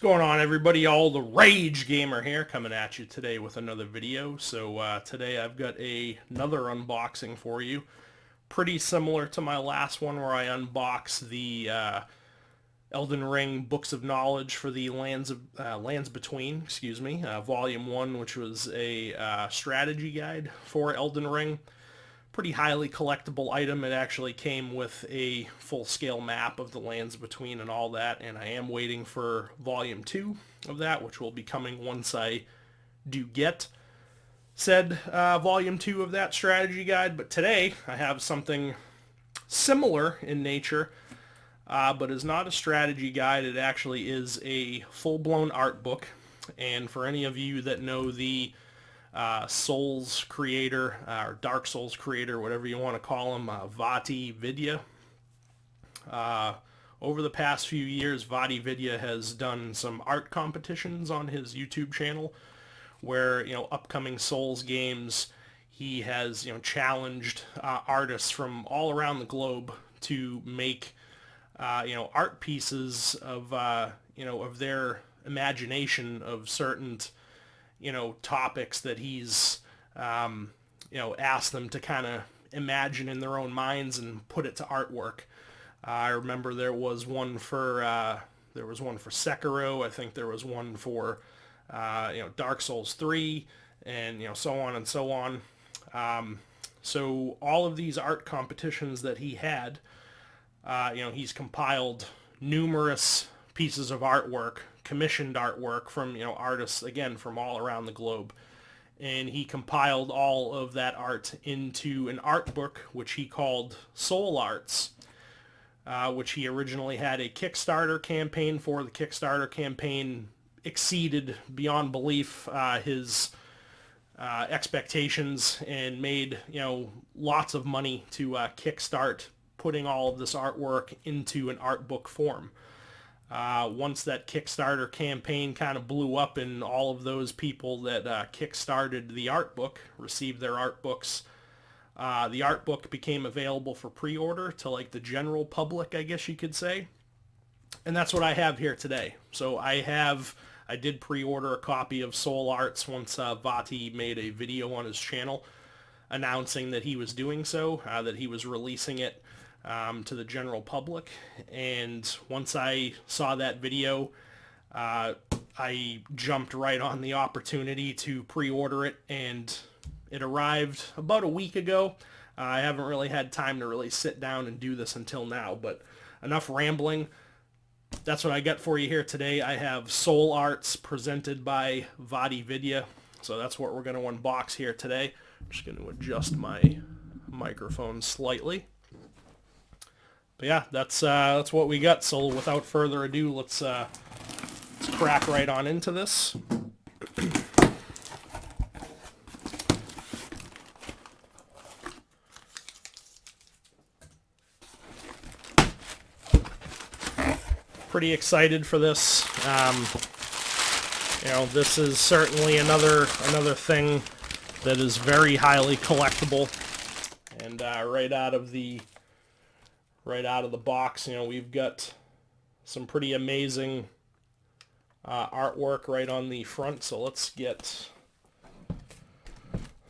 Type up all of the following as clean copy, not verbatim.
Going on, everybody? All the Rage Gamer here, coming at you today with another video. So today I've got another unboxing for you, pretty similar to my last one where I unboxed the Elden Ring Books of Knowledge for the Lands Between, Volume 1, which was a strategy guide for Elden Ring. Pretty highly collectible item. It actually came with a full-scale map of the Lands Between and all that, and I am waiting for Volume 2 of that, which will be coming once I do get said Volume 2 of that strategy guide. But today I have something similar in nature, but is not a strategy guide. It actually is a full-blown art book, and for any of you that know the Souls creator, or Dark Souls creator, whatever you want to call him, VaatiVidya. Over the past few years, VaatiVidya has done some art competitions on his YouTube channel where, upcoming Souls games, he has, challenged artists from all around the globe to make, art pieces of, of their imagination of certain topics that he's, asked them to kind of imagine in their own minds and put it to artwork. I remember there was one for Sekiro. I think there was one for, Dark Souls 3, and, so on and so on. So all of these art competitions that he had, he's compiled numerous pieces of artwork, commissioned artwork from artists, again, from all around the globe, and he compiled all of that art into an art book which he called Soul Arts, which he originally had a Kickstarter campaign for. The Kickstarter campaign exceeded beyond belief his expectations and made lots of money to kickstart putting all of this artwork into an art book form. Once that Kickstarter campaign kind of blew up and all of those people that kickstarted the art book received their art books, the art book became available for pre-order to like the general public, I guess you could say. And that's what I have here today. So I did pre-order a copy of Soul Arts once Vaati made a video on his channel announcing that he was doing so, that he was releasing it to the general public. And once I saw that video, I jumped right on the opportunity to pre-order it, and it arrived about a week ago. I haven't really had time to really sit down and do this until now, but enough rambling. That's what I got for you here today. I have Soul Arts presented by VaatiVidya, so that's what we're going to unbox here today. I'm just going to adjust my microphone slightly. But yeah, that's what we got. So without further ado, let's crack right on into this. Pretty excited for this. This is certainly another thing that is very highly collectible, and right out of the box, we've got some pretty amazing artwork right on the front. So let's get,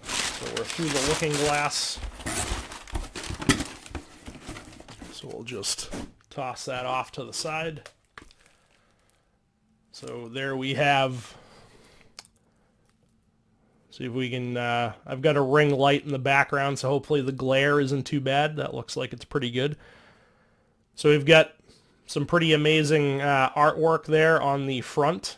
so we're through the looking glass. So we'll just toss that off to the side. So there we have, see if we can, I've got a ring light in the background, so hopefully the glare isn't too bad. That looks like it's pretty good. So we've got some pretty amazing artwork there on the front.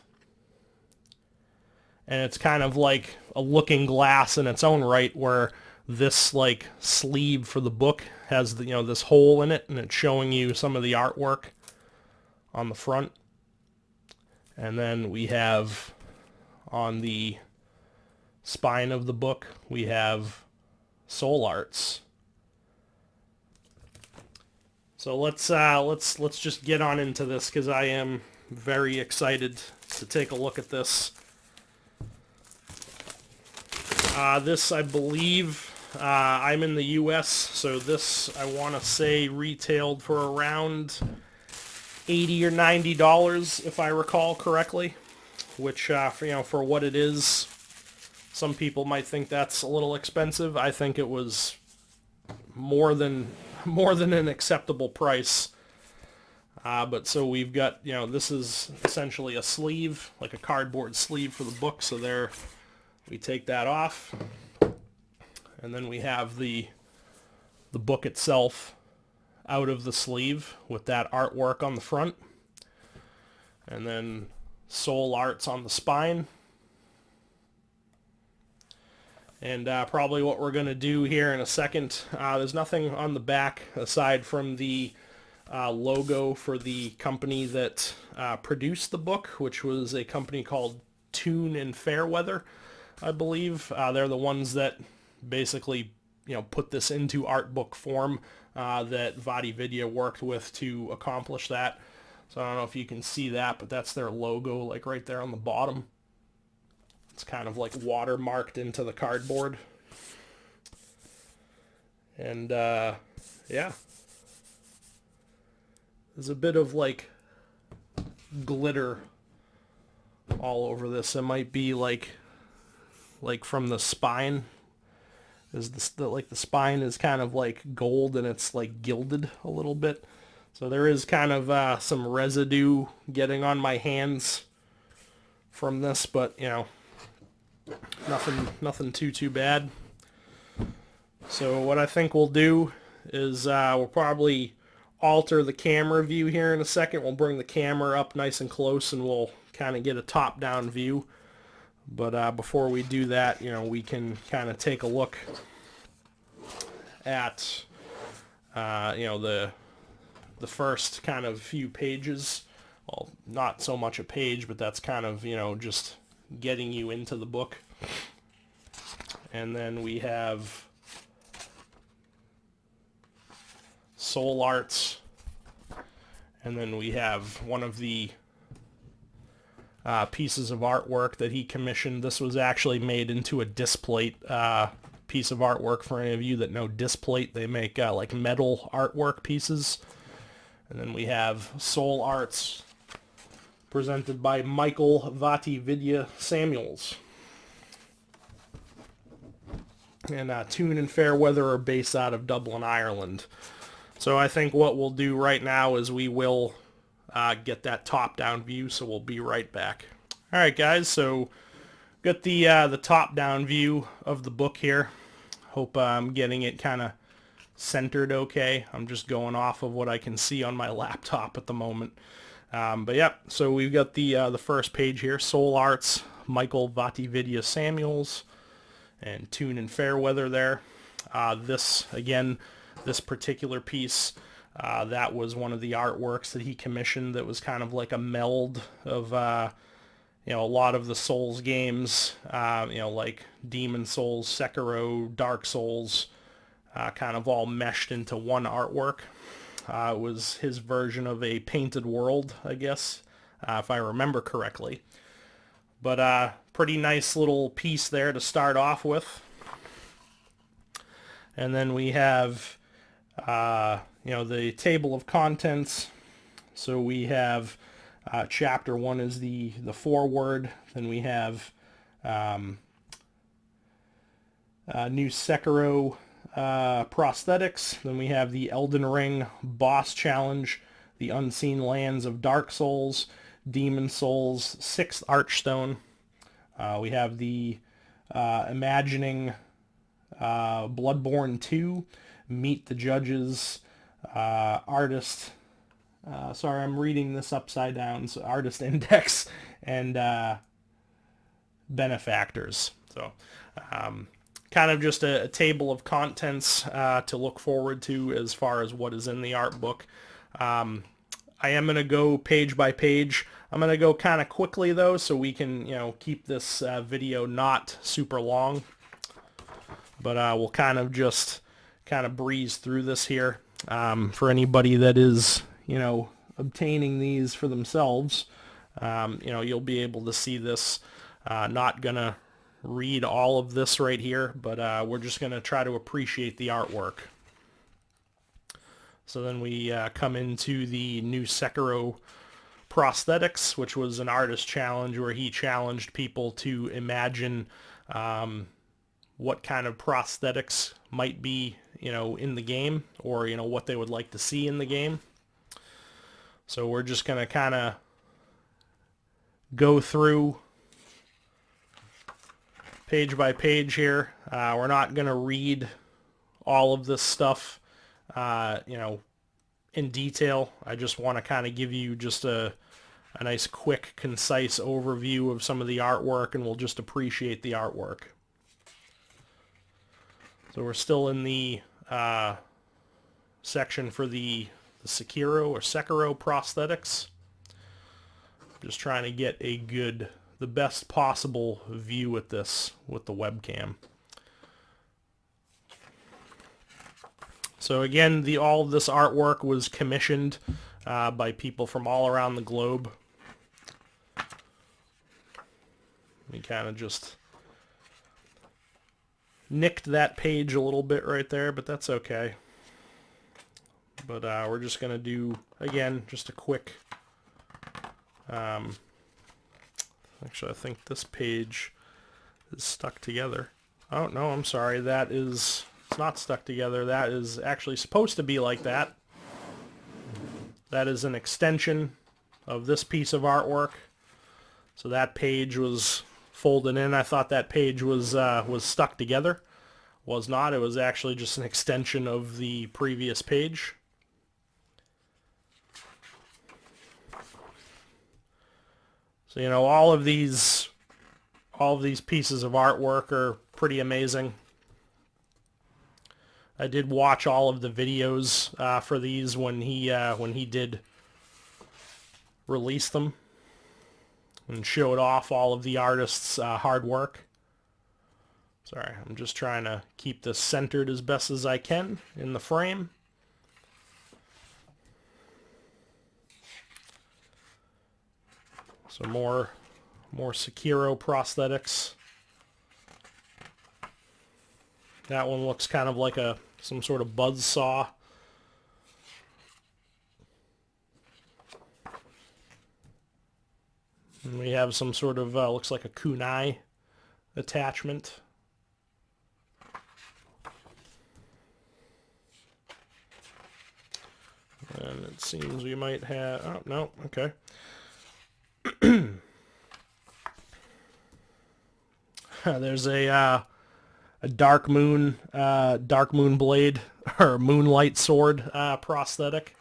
And it's kind of like a looking glass in its own right, where this like sleeve for the book has the, this hole in it, and it's showing you some of the artwork on the front. And then we have on the spine of the book, we have Soul Arts. So let's just get on into this, because I am very excited to take a look at this. This, I believe, I'm in the US, so this, I want to say, retailed for around $80 or $90 if I recall correctly, which for what it is, some people might think that's a little expensive. I think it was more than an acceptable price. But so we've got, this is essentially a sleeve, like a cardboard sleeve for the book. So there, we take that off, and then we have the book itself out of the sleeve with that artwork on the front, and then Soul Arts on the spine. And probably what we're going to do here in a second, there's nothing on the back aside from the logo for the company that produced the book, which was a company called Toon and Fairweather, I believe. They're the ones that basically, put this into art book form, that VaatiVidya worked with to accomplish that. So I don't know if you can see that, but that's their logo, like right there on the bottom. It's kind of like watermarked into the cardboard. And yeah. There's a bit of like glitter all over this. It might be like from the spine. Is the spine is kind of like gold, and it's like gilded a little bit. So there is kind of some residue getting on my hands from this, but nothing too bad. So what I think we'll do is we'll probably alter the camera view here in a second. We'll bring the camera up nice and close, and we'll kind of get a top-down view. But before we do that, we can kind of take a look at the first kind of few pages. Well, not so much a page, but that's kind of just getting you into the book. And then we have Soul Arts, and then we have one of the pieces of artwork that he commissioned. This was actually made into a displate piece of artwork. For any of you that know displate, they make like metal artwork pieces. And then we have Soul Arts, presented by Michael VaatiVidya Samuels. And Toon and Fairweather are based out of Dublin, Ireland. So I think what we'll do right now is we will get that top-down view, so we'll be right back. Alright guys, so got the top-down view of the book here. Hope I'm getting it kind of centered okay. I'm just going off of what I can see on my laptop at the moment. But yeah, so we've got the first page here, Soul Arts, Michael VaatiVidya Samuels, and Toon and Fairweather there. This particular piece, that was one of the artworks that he commissioned that was kind of like a meld of, a lot of the Souls games, like Demon Souls, Sekiro, Dark Souls, kind of all meshed into one artwork. It was his version of a painted world, I guess, if I remember correctly. But pretty nice little piece there to start off with. And then we have, the table of contents. So we have chapter 1 is the foreword. Then we have new Sekiro prosthetics. Then we have the Elden Ring boss challenge, the Unseen Lands of Dark Souls, Demon Souls, 6th Archstone. We have the Imagining Bloodborne 2, Meet the Judges, Artist, sorry, I'm reading this upside down, so Artist Index, and Benefactors. So kind of just a table of contents to look forward to as far as what is in the art book. I am going to go page by page. I'm going to go kind of quickly though, so we can, keep this video not super long. But we'll kind of just breeze through this here. For anybody that is, obtaining these for themselves, you'll be able to see this. Not going to read all of this right here, but we're just going to try to appreciate the artwork. So then we come into the new Sekiro prosthetics, which was an artist challenge where he challenged people to imagine what kind of prosthetics might be, in the game, or, what they would like to see in the game. So we're just going to kind of go through page by page here. We're not going to read all of this stuff, in detail. I just want to kind of give you just a nice, quick, concise overview of some of the artwork, and we'll just appreciate the artwork. So we're still in the section for the Sekiro prosthetics. Just trying to get the best possible view at this with the webcam. So again, all of this artwork was commissioned by people from all around the globe. We kind of just nicked that page a little bit right there, but that's okay. But we're just going to do, again, just a quick... actually, I think this page is stuck together. Oh, no, I'm sorry. It's not stuck together. That is actually supposed to be like that. That is an extension of this piece of artwork. So that page was folded in. I thought that page was stuck together. Was not. It was actually just an extension of the previous page. So, all of these pieces of artwork are pretty amazing. I did watch all of the videos for these when he did release them, and showed off all of the artist's hard work. Sorry, I'm just trying to keep this centered as best as I can in the frame. So more Sekiro prosthetics. That one looks kind of like some sort of buzzsaw. And we have some sort of, looks like a kunai attachment. And it seems we might have, oh, no, okay. There's a dark moon blade, or moonlight sword prosthetic.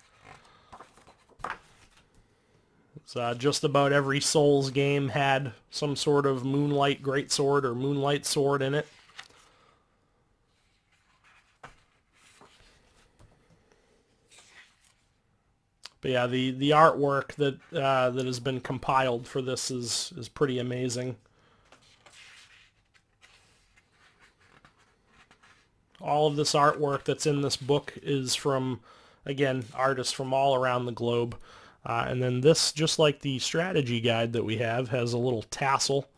It's just about every Souls game had some sort of moonlight greatsword or moonlight sword in it. But yeah, the artwork that has been compiled for this is pretty amazing. All of this artwork that's in this book is from, again, artists from all around the globe. And then this, just like the strategy guide that we have, has a little tassel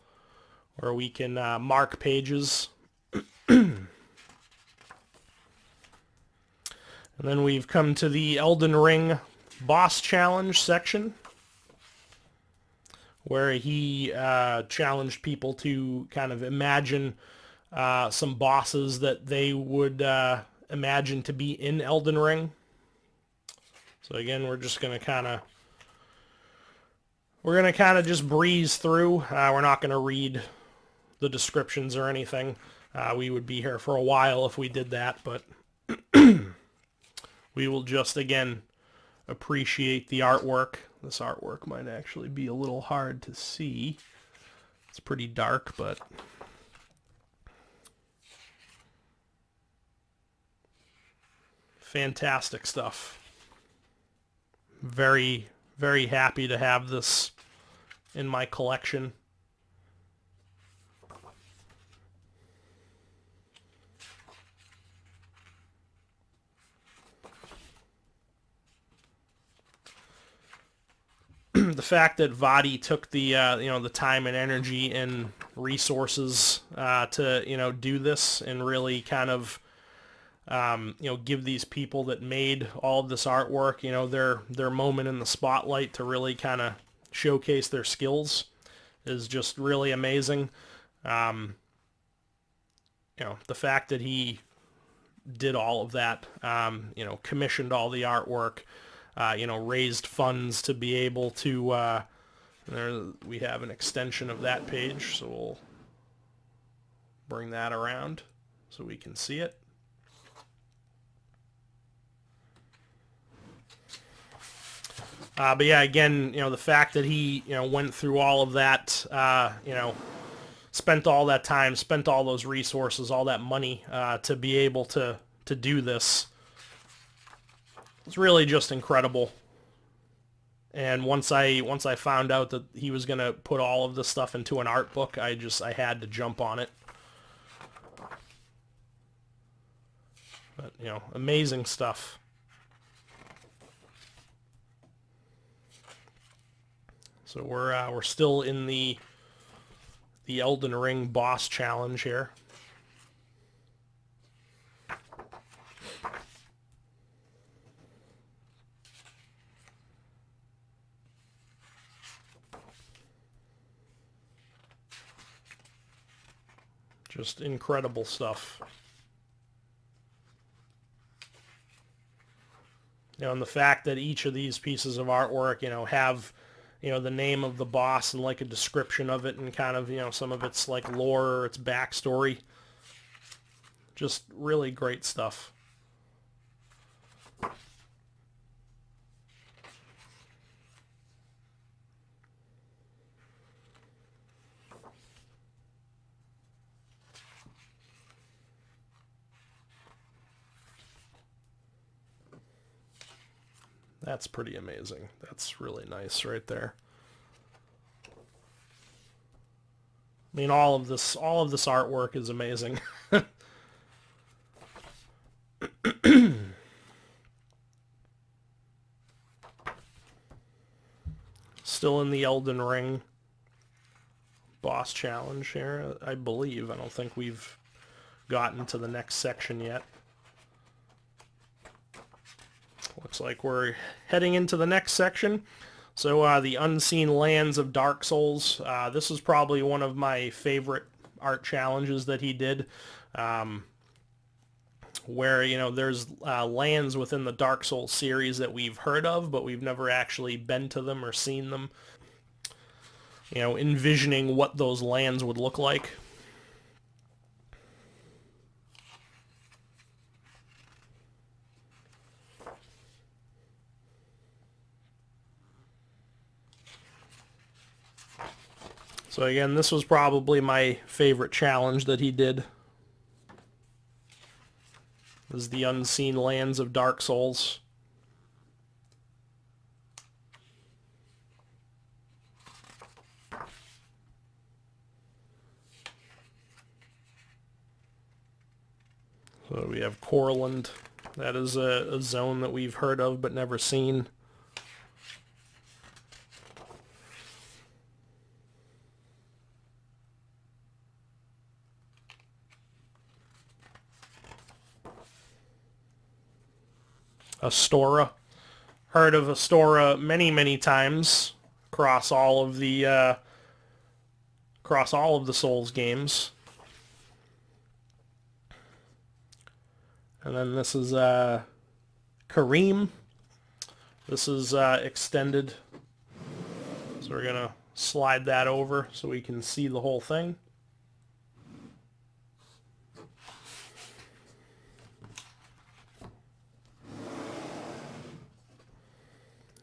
where we can mark pages. And then we've come to the Elden Ring boss challenge section, where he challenged people to kind of imagine some bosses that they would imagine to be in Elden Ring. So again, we're going to kind of just breeze through. We're not going to read the descriptions or anything. We would be here for a while if we did that, but we will just, again, appreciate the artwork. This artwork might actually be a little hard to see. It's pretty dark, but fantastic stuff. Very, very happy to have this in my collection. The fact that Vaati took the the time and energy and resources to do this, and really kind of give these people that made all of this artwork, their moment in the spotlight to really kind of showcase their skills is just really amazing. The fact that he did all of that, commissioned all the artwork, raised funds to be able to, there we have an extension of that page, so we'll bring that around so we can see it. But yeah, again, the fact that he, went through all of that, spent all that time, spent all those resources, all that money to be able to do this, it's really just incredible. And once I found out that he was gonna put all of this stuff into an art book, I had to jump on it. But amazing stuff. So we're still in the Elden Ring boss challenge here. Just incredible stuff. And the fact that each of these pieces of artwork, have the name of the boss and like a description of it and kind of, some of its like lore or its backstory. Just really great stuff. That's pretty amazing. That's really nice right there. I mean, all of this artwork is amazing. Still in the Elden Ring boss challenge here, I believe. I don't think we've gotten to the next section yet. Looks like we're heading into the next section. So the Unseen Lands of Dark Souls. This is probably one of my favorite art challenges that he did. Where, there's lands within the Dark Souls series that we've heard of, but we've never actually been to them or seen them. Envisioning what those lands would look like. So again, this was probably my favorite challenge that he did. This is the Unseen Lands of Dark Souls. So we have Corland. That is a zone that we've heard of but never seen. Astora. Heard of Astora many, many times across all of the Souls games. And then this is Kareem. This is extended. So we're gonna slide that over so we can see the whole thing.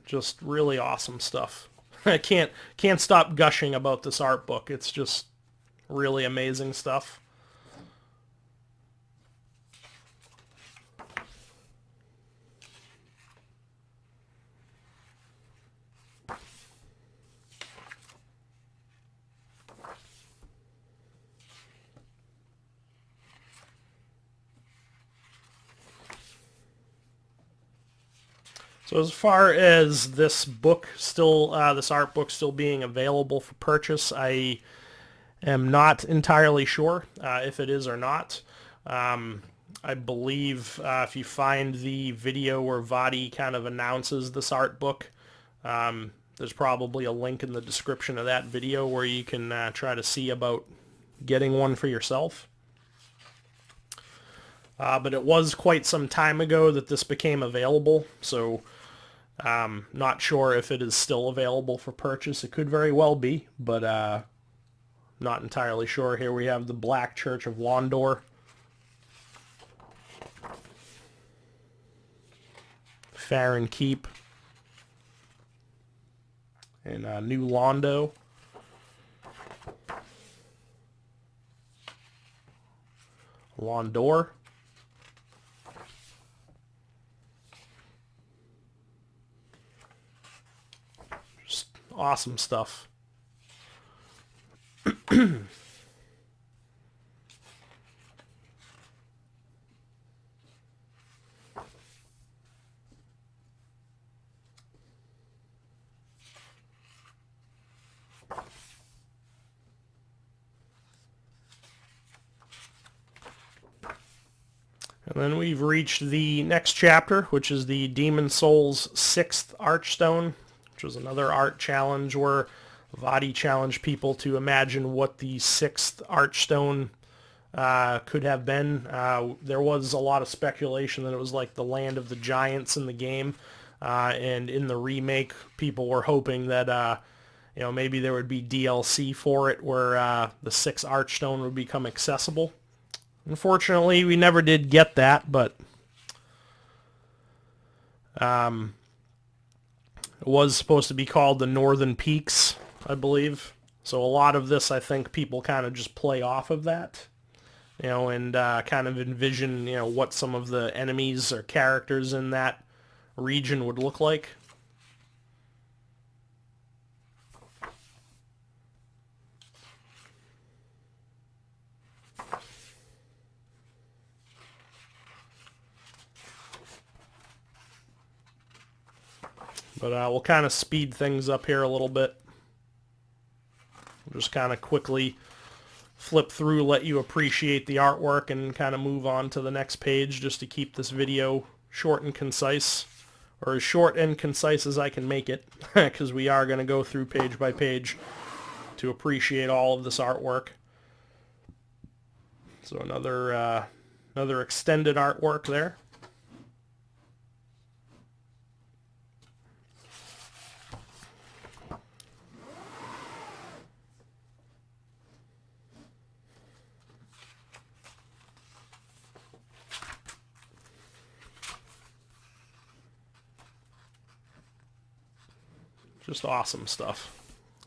Just really awesome stuff. I can't stop gushing about this art book. It's just really amazing stuff. So as far as this book still, this art book still being available for purchase, I am not entirely sure if it is or not. I believe if you find the video where Vaati kind of announces this art book, there's probably a link in the description of that video where you can try to see about getting one for yourself. But it was quite some time ago that this became available, so not sure if it is still available for purchase. It could very well be, but not entirely sure. Here we have the Black Church of Londor. Farron Keep. And New Londo. Londor. Just awesome stuff. And then we've reached the next chapter, which is the Demon Souls 6th Archstone, which was another art challenge where Vaati challenged people to imagine what the 6th Archstone could have been. There was a lot of speculation that it was like the Land of the Giants in the game, and in the remake, people were hoping that maybe there would be DLC for it where the 6th Archstone would become accessible. Unfortunately, we never did get that, but it was supposed to be called the Northern Peaks, I believe. So a lot of this, I think, people kind of just play off of that, and kind of envision, what some of the enemies or characters in that region would look like. But we'll kind of speed things up here a little bit. We'll just kind of quickly flip through, let you appreciate the artwork, and kind of move on to the next page just to keep this video short and concise, or as short and concise as I can make it, because we are going to go through page by page to appreciate all of this artwork. So another extended artwork there. Just awesome stuff.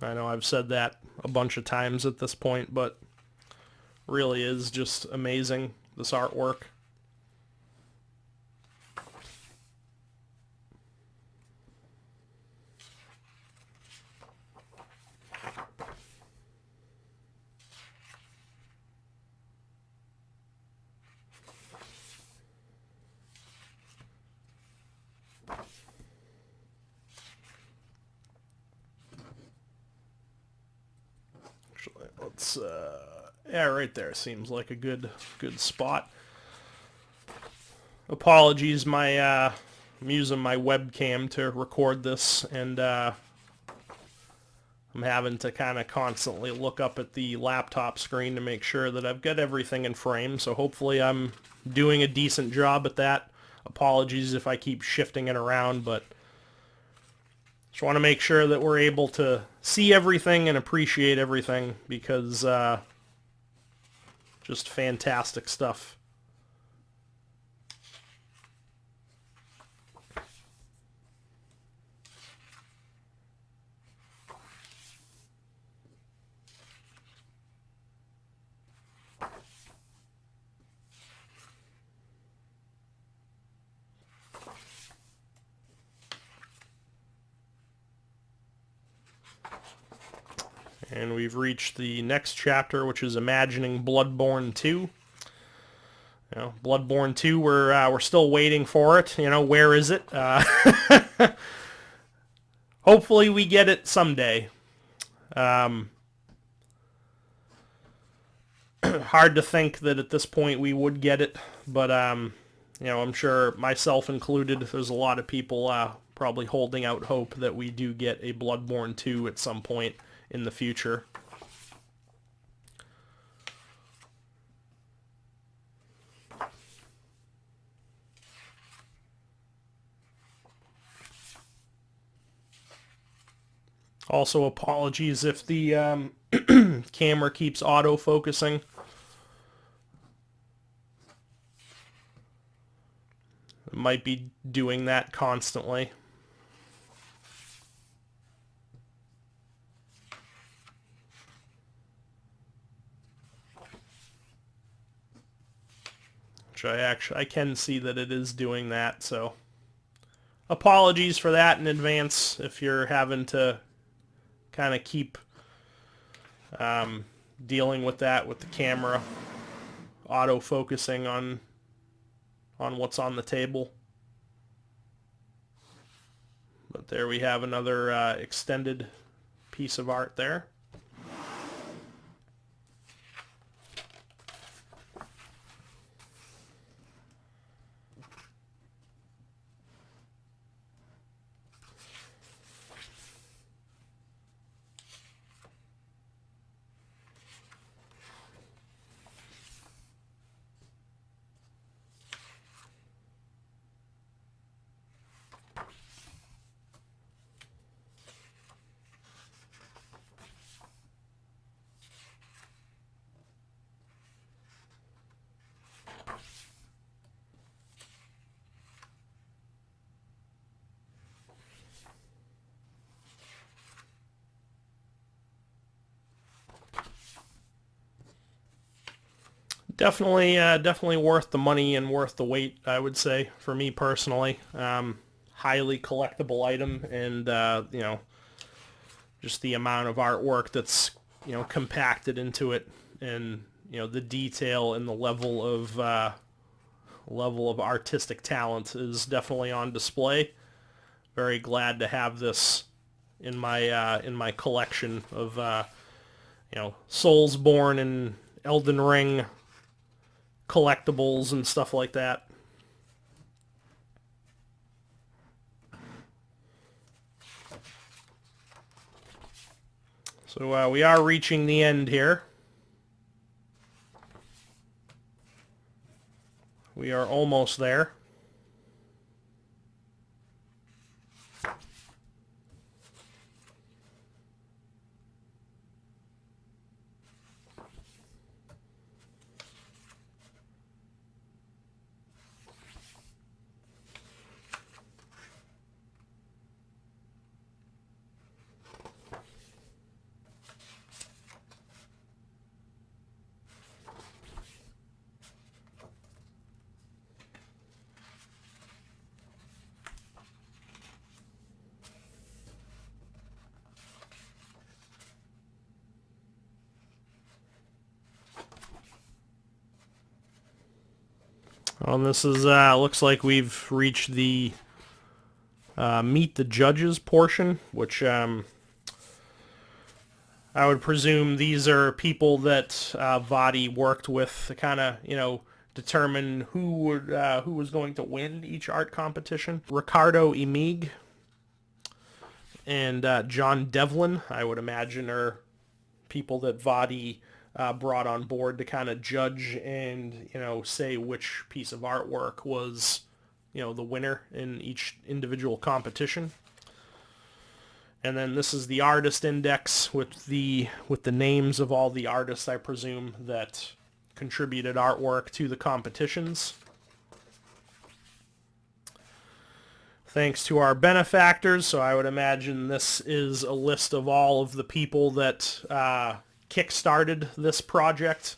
I know I've said that a bunch of times at this point, but really is just amazing, this artwork. Let's yeah, right there seems like a good spot. Apologies, I'm using my webcam to record this, and I'm having to kind of constantly look up at the laptop screen to make sure that I've got everything in frame, so hopefully I'm doing a decent job at that. Apologies if I keep shifting it around, but just want to make sure that we're able to see everything and appreciate everything, because just fantastic stuff. And we've reached the next chapter, which is Imagining Bloodborne 2. Bloodborne 2, we're still waiting for it. Where is it? Hopefully we get it someday. hard to think that at this point we would get it, but you know, I'm sure myself included, there's a lot of people probably holding out hope that we do get a Bloodborne 2 at some point in the future. Also, apologies if the camera keeps auto-focusing. It might be doing that constantly. Which I can see that it is doing that, so apologies for that in advance if you're having to kind of keep dealing with that with the camera auto-focusing on what's on the table. But there we have another extended piece of art there. Definitely worth the money and worth the wait, I would say, for me personally. Highly collectible item, and you know, just the amount of artwork that's, you know, compacted into it, and you know, the detail and the level of artistic talent is definitely on display. Very glad to have this in my collection of you know, Soulsborne and Elden Ring collectibles and stuff like that. So we are reaching the end here. We are almost there. This is looks like we've reached the meet the judges portion, which I would presume these are people that Vaati worked with to kind of, you know, determine who was going to win each art competition. Ricardo Emig and John Devlin, I would imagine, are people that Vaati brought on board to kind of judge and, you know, say which piece of artwork was, you know, the winner in each individual competition. And then this is the artist index with the names of all the artists, I presume, that contributed artwork to the competitions. Thanks to our benefactors, so I would imagine this is a list of all of the people that kickstarted this project,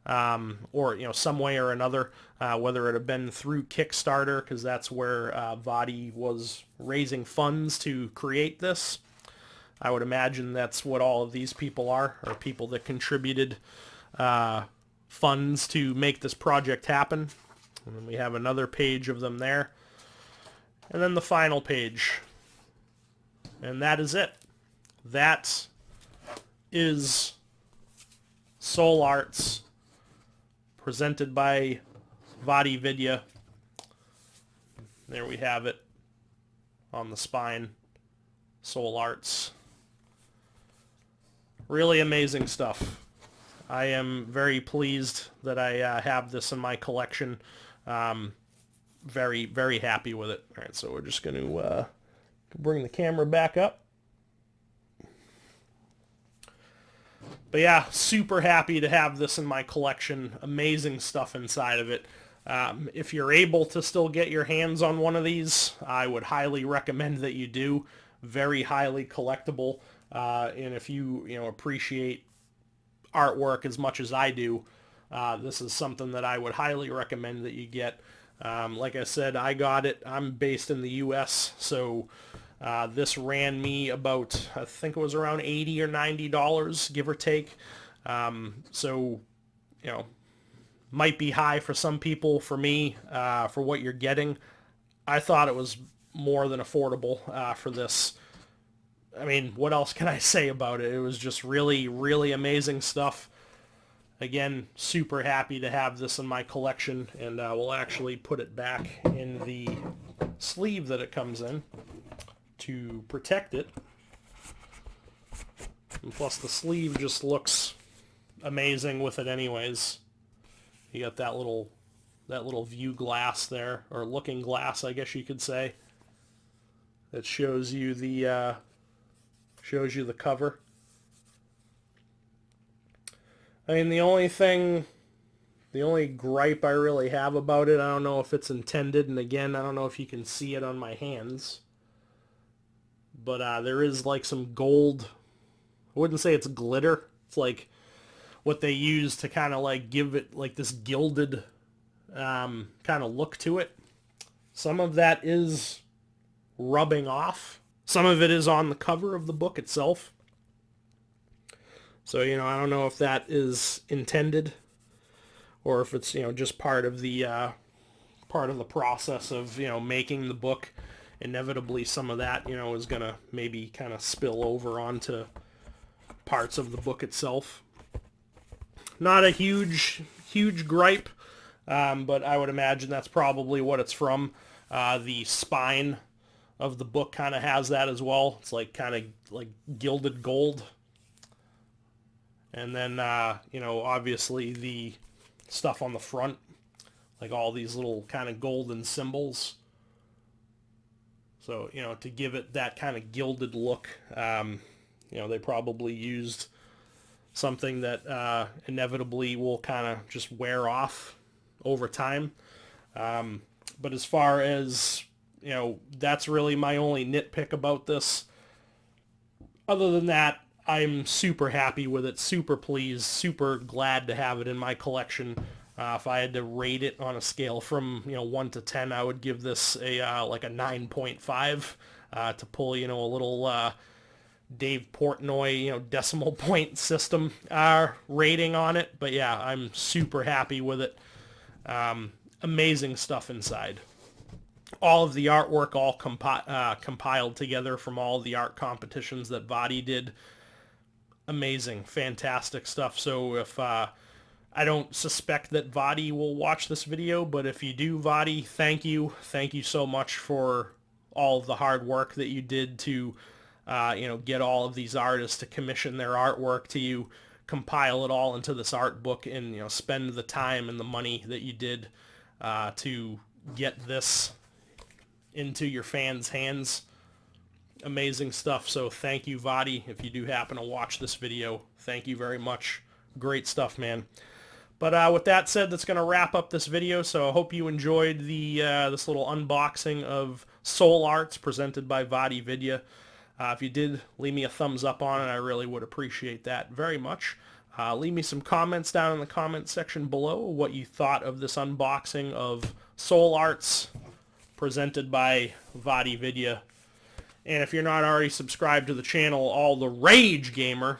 or, you know, some way or another, whether it had been through Kickstarter, because that's where Vaati was raising funds to create this. I would imagine that's what all of these people are people that contributed funds to make this project happen. And then we have another page of them there. And then the final page. And that is it. That is Soul Art's presented by VaatiVidya. There we have it on the spine. Soul Arts. Really amazing stuff. I am very pleased that I have this in my collection. Very, very happy with it. All right, so we're just going to bring the camera back up. But yeah, super happy to have this in my collection. Amazing stuff inside of it. If you're able to still get your hands on one of these, I would highly recommend that you do. Very highly collectible. And if you appreciate artwork as much as I do, this is something that I would highly recommend that you get. Like I said, I got it. I'm based in the US, so this ran me about, I think it was around $80 or $90, give or take. So, might be high for some people. For me, for what you're getting, I thought it was more than affordable for this. I mean, what else can I say about it? It was just really, really amazing stuff. Again, super happy to have this in my collection, and we'll actually put it back in the sleeve that it comes in to protect it. And plus, the sleeve just looks amazing with it anyways. You got that little view glass there, or looking glass, I guess you could say, that shows you the cover. I mean, the only gripe I really have about it, I don't know if it's intended, and again, I don't know if you can see it on my hands, but there is like some gold. I wouldn't say it's glitter. It's like what they use to kind of like give it like this gilded kind of look to it. Some of that is rubbing off. Some of it is on the cover of the book itself. So, I don't know if that is intended or if it's, just part of the process of, making the book. Inevitably, some of that, is going to maybe kind of spill over onto parts of the book itself. Not a huge gripe, but I would imagine that's probably what it's from. The spine of the book kind of has that as well. It's like kind of like gilded gold. And then, obviously the stuff on the front, like all these little kind of golden symbols. So, to give it that kind of gilded look, they probably used something that inevitably will kind of just wear off over time. But as far as, that's really my only nitpick about this. Other than that, I'm super happy with it, super pleased, super glad to have it in my collection. If I had to rate it on a scale from 1 to 10, I would give this like a 9.5 to pull a little Dave Portnoy decimal point system rating on it. But yeah, I'm super happy with it. Amazing stuff inside. All of the artwork all compiled together from all the art competitions that Vaati did. Amazing, fantastic stuff. So if I don't suspect that Vaati will watch this video, but if you do, Vaati, thank you so much for all of the hard work that you did to get all of these artists to commission their artwork to you, compile it all into this art book, and spend the time and the money that you did to get this into your fans' hands. Amazing stuff. So thank you, Vaati. If you do happen to watch this video, thank you very much. Great stuff, man. But with that said, that's going to wrap up this video. So I hope you enjoyed the this little unboxing of Soul Arts presented by VaatiVidya. If you did, leave me a thumbs up on it. I really would appreciate that very much. Leave me some comments down in the comment section below what you thought of this unboxing of Soul Arts presented by VaatiVidya. And if you're not already subscribed to the channel, All the Rage Gamer,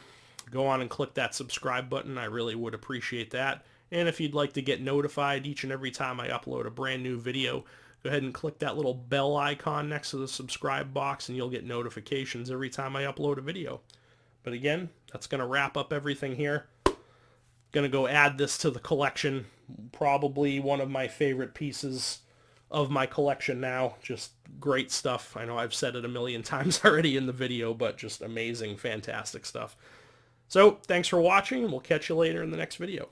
go on and click that subscribe button. I really would appreciate that. And if you'd like to get notified each and every time I upload a brand new video, go ahead and click that little bell icon next to the subscribe box and you'll get notifications every time I upload a video. But again, that's going to wrap up everything here. Gonna go add this to the collection. Probably one of my favorite pieces of my collection now. Just great stuff. I know I've said it a million times already in the video, but just amazing, fantastic stuff. So thanks for watching, and we'll catch you later in the next video.